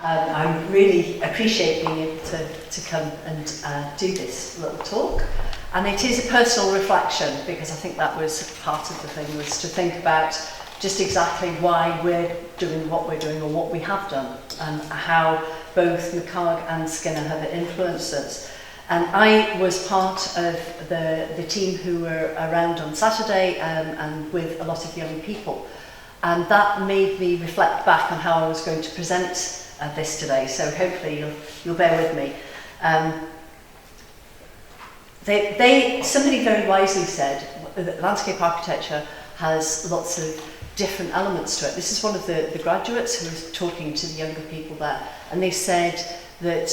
I really appreciate being able to come and do this little talk. And it is a personal reflection, because I think that was part of the thing, was to think about just exactly why we're doing what we're doing or what we have done, and how both McHarg and Skinner have influenced us. And I was part of the team who were around on Saturday and with a lot of young people. And that made me reflect back on how I was going to present this today, so hopefully you'll bear with me. Somebody very wisely said that landscape architecture has lots of different elements to it. This is one of the graduates who was talking to the younger people there, and they said that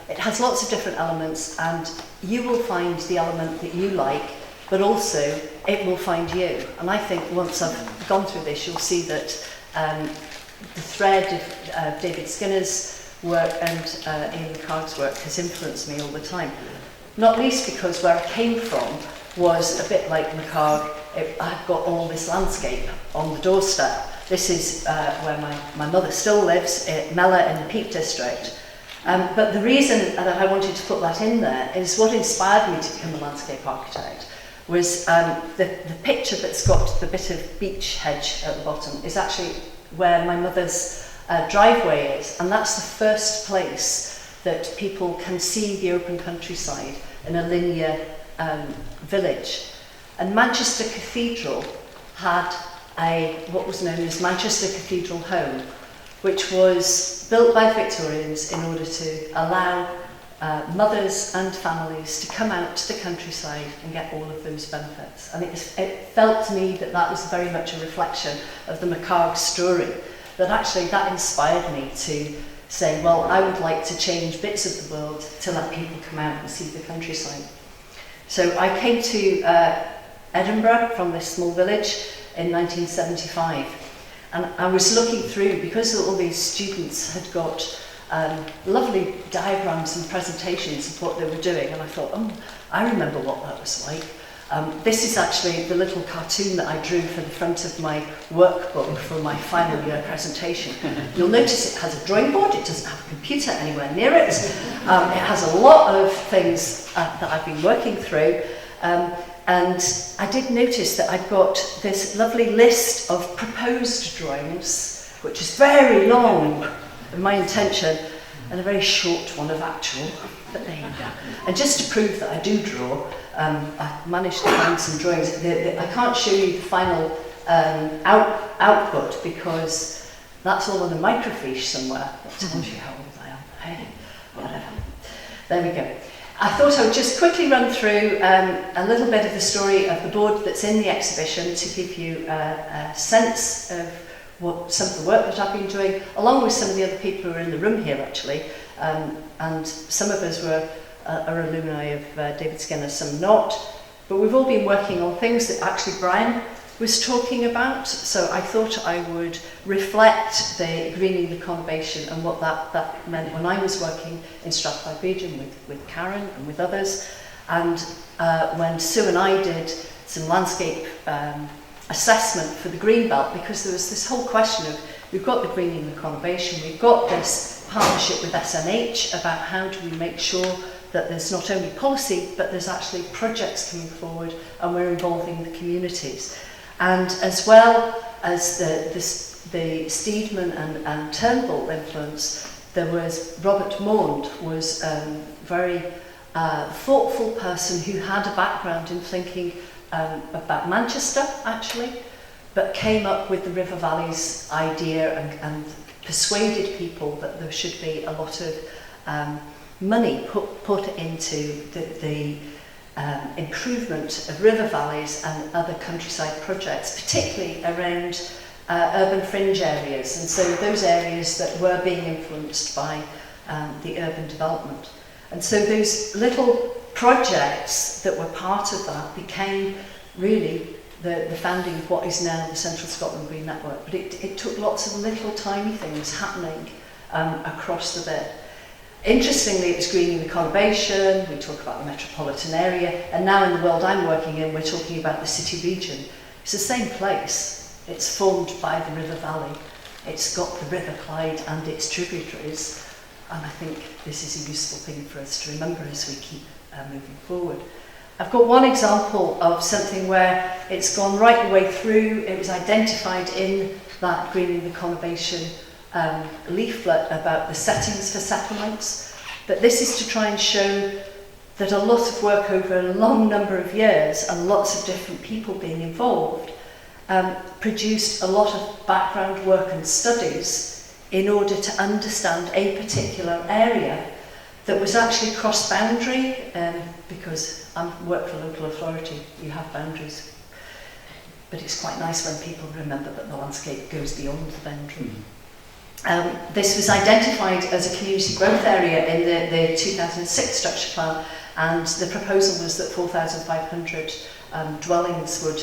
it has lots of different elements, and you will find the element that you like, but also it will find you. And I think once I've gone through this, you'll see that the thread of David Skinner's work and Ian McHarg's work has influenced me all the time. Not least because where I came from was a bit like McHarg. I've got all this landscape on the doorstep. This is where my mother still lives, at Mella in the Peak District. But the reason that I wanted to put that in there is what inspired me to become a landscape architect was the picture that's got the bit of beech hedge at the bottom is actually where my mother's driveway is, and that's the first place that people can see the open countryside in a linear village. And Manchester Cathedral had what was known as Manchester Cathedral Home, which was built by Victorians in order to allow mothers and families to come out to the countryside and get all of those benefits. And it felt to me that that was very much a reflection of the McHarg story, that actually that inspired me to say, well, I would like to change bits of the world to let people come out and see the countryside. So I came to Edinburgh from this small village in 1975, and I was looking through, because all these students had got lovely diagrams and presentations of what they were doing, and I thought, oh, I remember what that was like. This is actually the little cartoon that I drew for the front of my workbook for my final year presentation. You'll notice it has a drawing board, it doesn't have a computer anywhere near it. It has a lot of things that I've been working through. And I did notice that I'd got this lovely list of proposed drawings, which is very long in my intention, and a very short one of actual, but there you go. And just to prove that I do draw, I managed to find some drawings. I can't show you the final output because that's all on a microfiche somewhere. That tells you how old I am. Hey, whatever. There we go. I thought I would just quickly run through a little bit of the story of the board that's in the exhibition to give you a sense of some of the work that I've been doing, along with some of the other people who are in the room here actually. And some of us are alumni of David Skinner, some not. But we've all been working on things that actually Brian was talking about. So I thought I would reflect the greening the conurbation and what that meant when I was working in Strathclyde region with Karen and with others. And when Sue and I did some landscape assessment for the green belt, because there was this whole question of, we've got the greening the conurbation, we've got this partnership with SNH about how do we make sure that there's not only policy, but there's actually projects coming forward and we're involving the communities. And as well as the Steedman and Turnbull influence, there was Robert Maund, was a very thoughtful person who had a background in thinking about Manchester, actually, but came up with the River Valleys idea and persuaded people that there should be a lot of money put into the improvement of river valleys and other countryside projects, particularly around urban fringe areas, and so those areas that were being influenced by the urban development. And so those little projects that were part of that became really the founding of what is now the Central Scotland Green Network. But it took lots of little tiny things happening across the bit. Interestingly, it's greening the conurbation, we talk about the metropolitan area, and now in the world I'm working in, we're talking about the city region. It's the same place. It's formed by the River Valley. It's got the River Clyde and its tributaries, and I think this is a useful thing for us to remember as we keep moving forward. I've got one example of something where it's gone right the way through. It was identified in that Greening the Conurbation leaflet about the settings for settlements. But this is to try and show that a lot of work over a long number of years and lots of different people being involved produced a lot of background work and studies in order to understand a particular area that was actually cross-boundary, because I work for local authority, you have boundaries. But it's quite nice when people remember that the landscape goes beyond the boundary. This was identified as a community growth area in the 2006 structure plan, and the proposal was that 4,500 dwellings would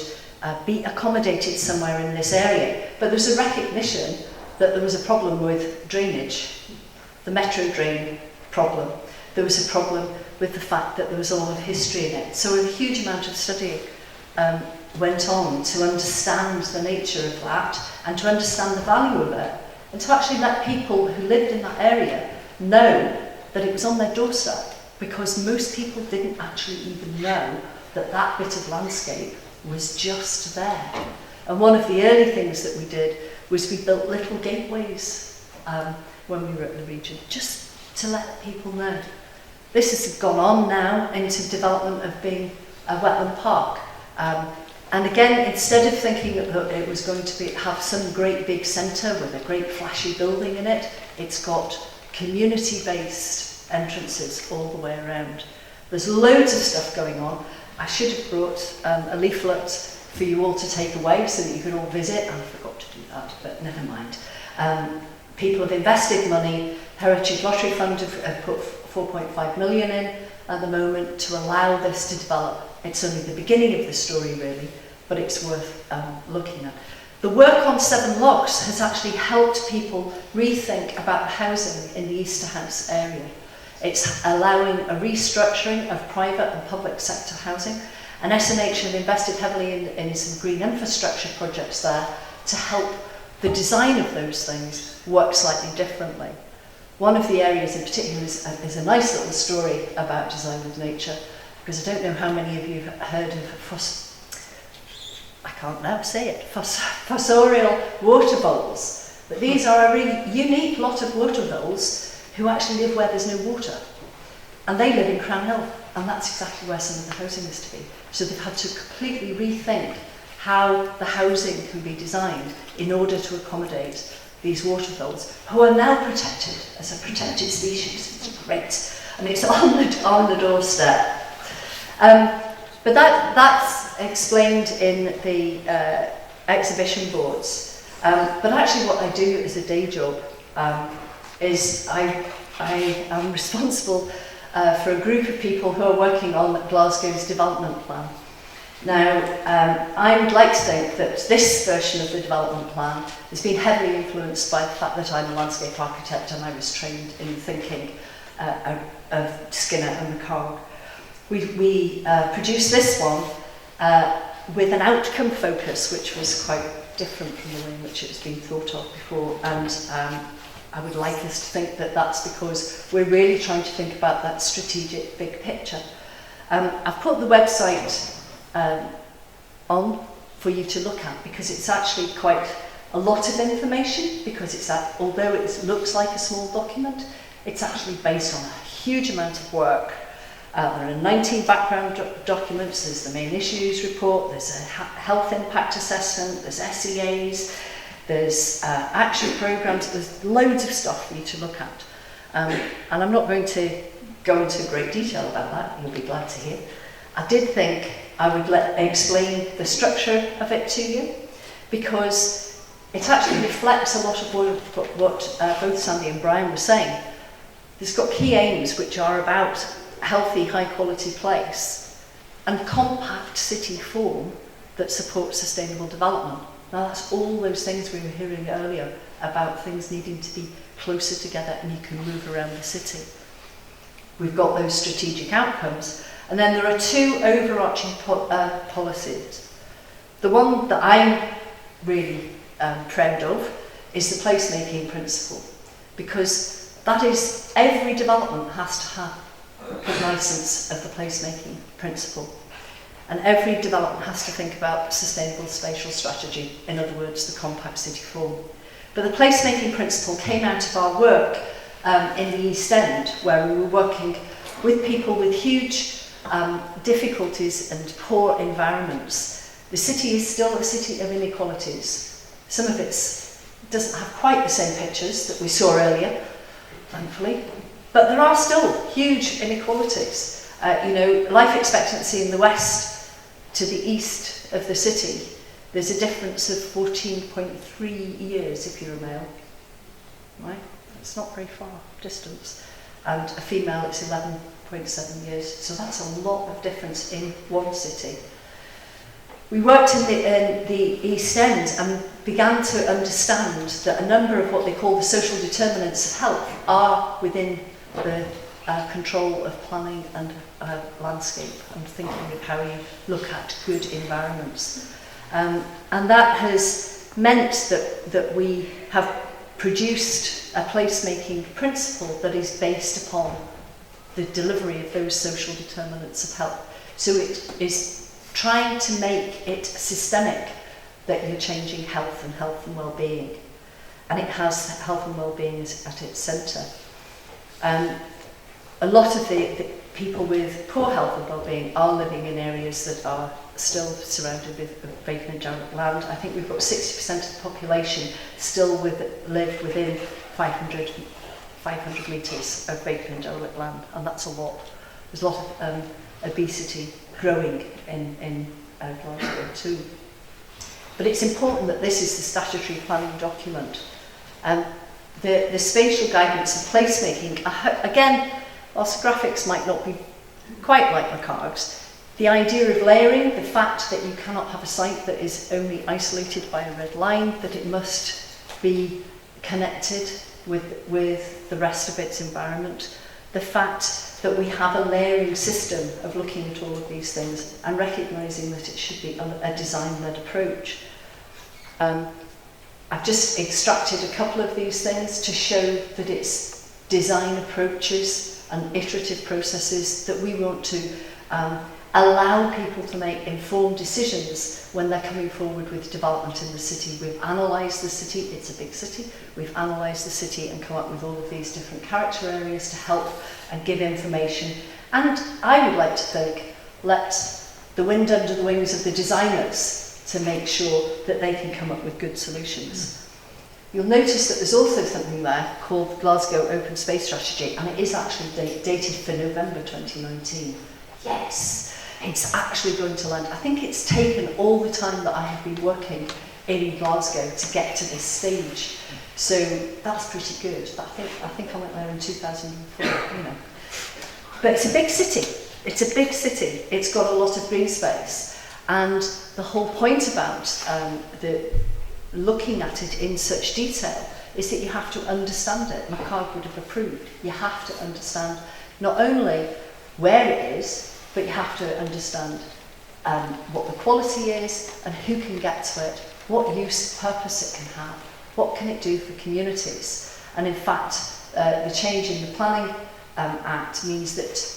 be accommodated somewhere in this area. But there's a recognition that there was a problem with drainage, the metro drain problem. There was a problem with the fact that there was a lot of history in it. So a huge amount of study went on to understand the nature of that and to understand the value of it, and to actually let people who lived in that area know that it was on their doorstep, because most people didn't actually even know that that bit of landscape was just there. And one of the early things that we did was we built little gateways when we were at the region, just to let people know. This has gone on now into development of being a wetland park. And again, instead of thinking that it was going to have some great big centre with a great flashy building in it, it's got community-based entrances all the way around. There's loads of stuff going on. I should have brought a leaflet for you all to take away so that you could all visit. I forgot to do that, but never mind. People have invested money. Heritage Lottery Fund have put 4.5 million in at the moment to allow this to develop. It's only the beginning of the story, really, but it's worth looking at. The work on Seven Locks has actually helped people rethink about housing in the Easterhouse area. It's allowing a restructuring of private and public sector housing, and SNH have invested heavily in some green infrastructure projects there to help the design of those things work slightly differently. One of the areas in particular is a nice little story about design with nature, because I don't know how many of you have heard of fossorial water voles. But these are a really unique lot of water voles who actually live where there's no water. And they live in Crown Hill, and that's exactly where some of the housing is to be. So they've had to completely rethink how the housing can be designed in order to accommodate these water voles, who are now protected as a protected species. It's great, and it's on the doorstep. But that's explained in the exhibition boards. But actually what I do as a day job is I am responsible for a group of people who are working on Glasgow's development plan. Now, I would like to think that this version of the development plan has been heavily influenced by the fact that I'm a landscape architect and I was trained in thinking of Skinner and McHarg. We produced this one with an outcome focus, which was quite different from the way in which it was being thought of before, and I would like us to think that that's because we're really trying to think about that strategic big picture. I've put the website on for you to look at, because it's actually quite a lot of information, because although it looks like a small document, it's actually based on a huge amount of work. There are 19 background documents, there's the main issues report, there's a health impact assessment, there's SEAs, there's action programs, there's loads of stuff for you to look at. And I'm not going to go into great detail about that, you'll be glad to hear. I did think I would explain the structure of it to you, because it actually reflects a lot of what both Sandy and Brian were saying. It's got key aims which are about healthy, high-quality place and compact city form that supports sustainable development. Now that's all those things we were hearing earlier about things needing to be closer together and you can move around the city. We've got those strategic outcomes, and then there are two overarching policies. The one that I'm really proud of is the placemaking principle, because that is, every development has to have cognizance of the placemaking principle. And every development has to think about sustainable spatial strategy, in other words, the compact city form. But the placemaking principle came out of our work in the East End, where we were working with people with huge difficulties and poor environments. The city is still a city of inequalities. Some of it doesn't have quite the same pictures that we saw earlier, thankfully, but there are still huge inequalities. You know, life expectancy in the west to the east of the city, there's a difference of 14.3 years if you're a male, right? It's not very far distance. And a female, it's 11.7 years. So that's a lot of difference in one city. We worked in the East End and began to understand that a number of what they call the social determinants of health are within the control of planning and landscape and thinking of how you look at good environments. And that has meant that we have produced a placemaking principle that is based upon the delivery of those social determinants of health. So it is trying to make it systemic, that you're changing health and well-being. And it has health and well-being at its centre. A lot of the people with poor health and well-being are living in areas that are still surrounded with vacant and derelict land. I think we've got 60% of the population still live within 500 metres of vacant and derelict land, and that's a lot. There's a lot of obesity growing in Glasgow too. But it's important that this is the statutory planning document. The spatial guidance and placemaking, again, whilst graphics might not be quite like McHargs, the idea of layering, the fact that you cannot have a site that is only isolated by a red line, that it must be connected with the rest of its environment, the fact that we have a layering system of looking at all of these things and recognising that it should be a design-led approach. I've just extracted a couple of these things to show that it's design approaches and iterative processes that we want to allow people to make informed decisions when they're coming forward with development in the city. We've analysed the city, it's a big city, we've analysed the city and come up with all of these different character areas to help and give information. And I would like to think, let the wind under the wings of the designers to make sure that they can come up with good solutions. You'll notice that there's also something there called Glasgow Open Space Strategy, and it is actually dated for November 2019. Yes, it's actually going to land. I think it's taken all the time that I have been working in Glasgow to get to this stage. So that's pretty good. I think I went there in 2004, you know. But it's a big city. It's a big city. It's got a lot of green space. And the whole point about looking at it in such detail is that you have to understand it. McHarg would have approved. You have to understand not only where it is, but you have to understand what the quality is and who can get to it, what use, purpose it can have, what can it do for communities. And in fact, the change in the Planning Act means that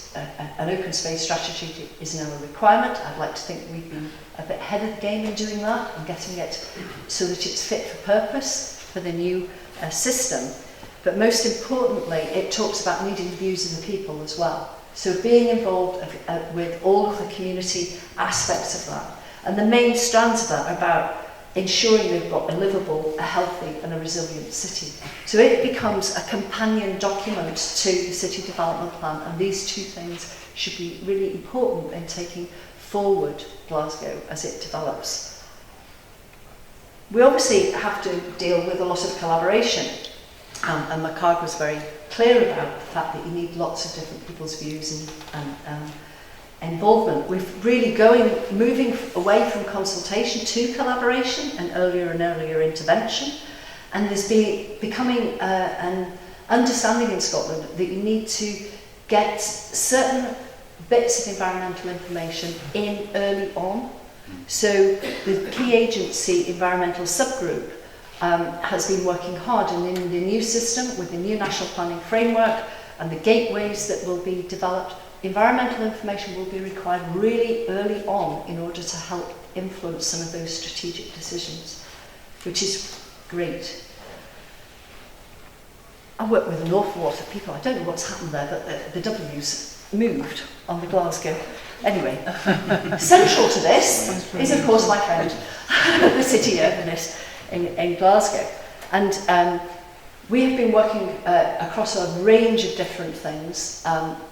an open space strategy is now a requirement. I'd like to think we've been a bit ahead of the game in doing that and getting it so that it's fit for purpose for the new system. But most importantly, it talks about needing the views of the people as well. So being involved with all of the community aspects of that. And the main strands of that are about ensuring they've got a livable, a healthy and a resilient city. So it becomes a companion document to the city development plan, and these two things should be really important in taking forward Glasgow as it develops. We obviously have to deal with a lot of collaboration, and McHarg was very clear about the fact that you need lots of different people's views and involvement. We're really moving away from consultation to collaboration and earlier intervention, and there's becoming an understanding in Scotland that you need to get certain bits of environmental information in early on. So the key agency environmental subgroup has been working hard, and in the new system, with the new national planning framework and the gateways that will be developed, environmental information will be required really early on in order to help influence some of those strategic decisions, which is great. I work with an awful lot of people. I don't know what's happened there, but the W's moved on the Glasgow. Anyway, central to this is, of course, my friend, the city urbanist in Glasgow. And we have been working across a range of different things,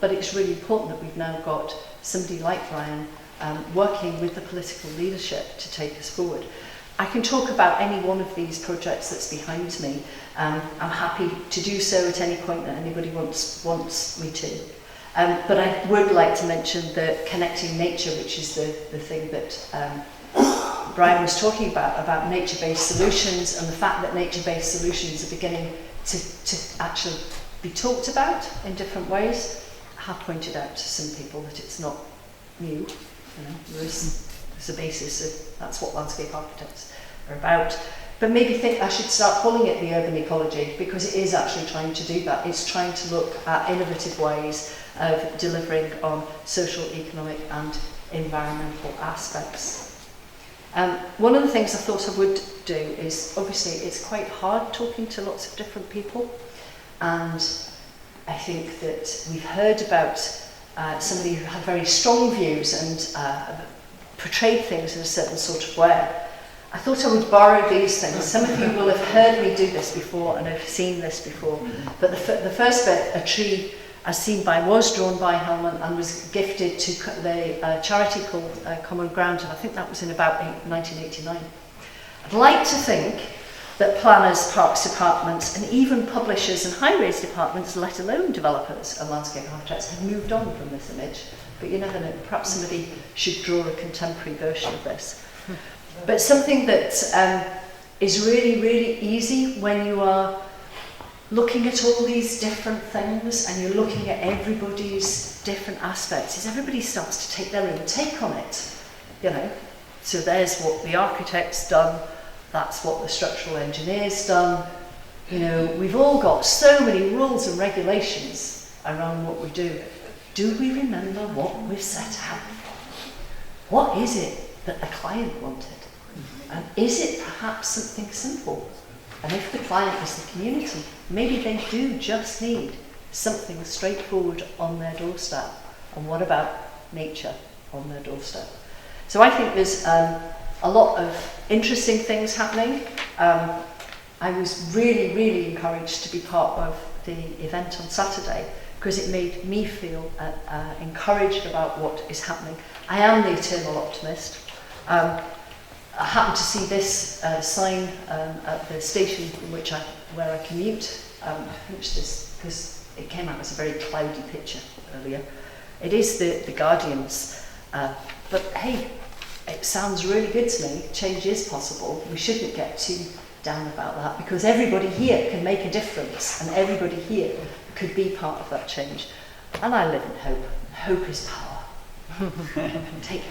but it's really important that we've now got somebody like Brian working with the political leadership to take us forward. I can talk about any one of these projects that's behind me. I'm happy to do so at any point that anybody wants me to. But I would like to mention the Connecting Nature, which is the thing that Brian was talking about nature-based solutions, and the fact that nature-based solutions are beginning to actually be talked about in different ways. I have pointed out to some people that it's not new. There's a basis of that's what landscape architects are about. But maybe think I should start calling it the urban ecology, because it is actually trying to do that. It's trying to look at innovative ways of delivering on social, economic and environmental aspects. One of the things I thought I would do is, obviously it's quite hard talking to lots of different people, and I think that we've heard about somebody who had very strong views and portrayed things in a certain sort of way. I thought I would borrow these things. Some of you will have heard me do this before and have seen this before. But the first bit, a tree as seen by, was drawn by Hellman and was gifted to the charity called Common Ground, and I think that was in about 1989. I'd like to think that planners, parks departments, and even publishers and highways departments, let alone developers and landscape architects, have moved on from this image. But you never know, perhaps somebody should draw a contemporary version of this. But something that is really, really easy when you are looking at all these different things and you're looking at everybody's different aspects is everybody starts to take their own take on it. So there's what the architect's done, that's what the structural engineer's done. We've all got so many rules and regulations around what we do. Do we remember what we've set out for? What is it that the client wanted? And is it perhaps something simple? And if the client is the community, maybe they do just need something straightforward on their doorstep. And what about nature on their doorstep? So I think there's a lot of interesting things happening. I was really, really encouraged to be part of the event on Saturday, because it made me feel encouraged about what is happening. I am the eternal optimist. I happened to see this sign at the station where I commute. I finished this because it came out as a very cloudy picture earlier. It is the Guardian's, but hey, it sounds really good to me. Change is possible. We shouldn't get too down about that, because everybody here can make a difference, and everybody here could be part of that change. And I live in hope. Hope is power. Take care.